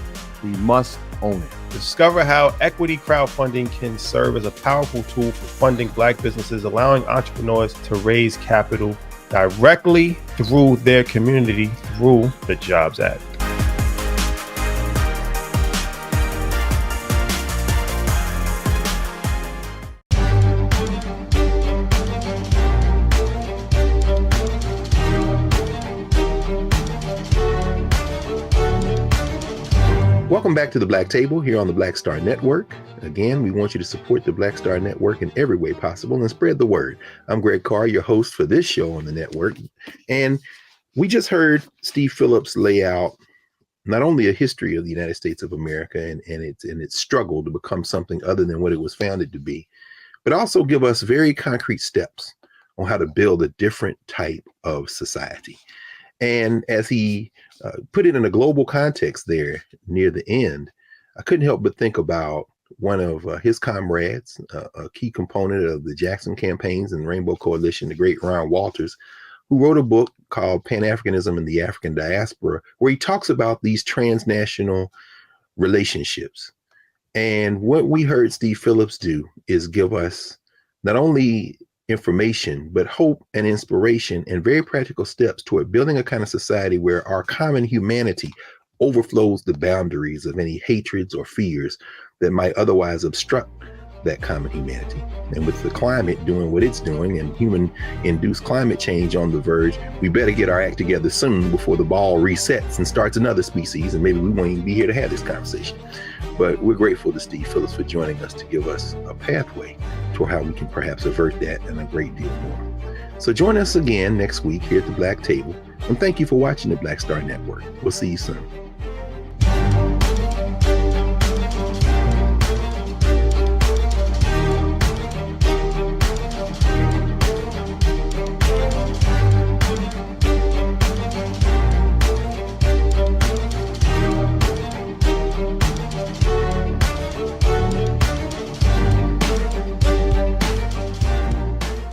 we must own it. Discover how equity crowdfunding can serve as a powerful tool for funding Black businesses, allowing entrepreneurs to raise capital directly through their community through the Jobs Act. Welcome back to the Black Table here on the Black Star Network. Again, we want you to support the Black Star Network in every way possible and spread the word. I'm Greg Carr, your host for this show on the network. And we just heard Steve Phillips lay out not only a history of the United States of America and its struggle to become something other than what it was founded to be, but also give us very concrete steps on how to build a different type of society. And as he put it in a global context there near the end, I couldn't help but think about one of his comrades, a key component of the Jackson campaigns and Rainbow Coalition, the great Ron Walters, who wrote a book called Pan-Africanism and the African Diaspora, where he talks about these transnational relationships. And what we heard Steve Phillips do is give us not only information, but hope and inspiration and very practical steps toward building a kind of society where our common humanity overflows the boundaries of any hatreds or fears that might otherwise obstruct that common humanity. And with the climate doing what it's doing and human-induced climate change on the verge, we better get our act together soon before the ball resets and starts another species, and maybe we won't even be here to have this conversation. But we're grateful to Steve Phillips for joining us to give us a pathway to how we can perhaps avert that and a great deal more. So join us again next week here at the Black Table, and thank you for watching the Black Star Network. We'll see you soon.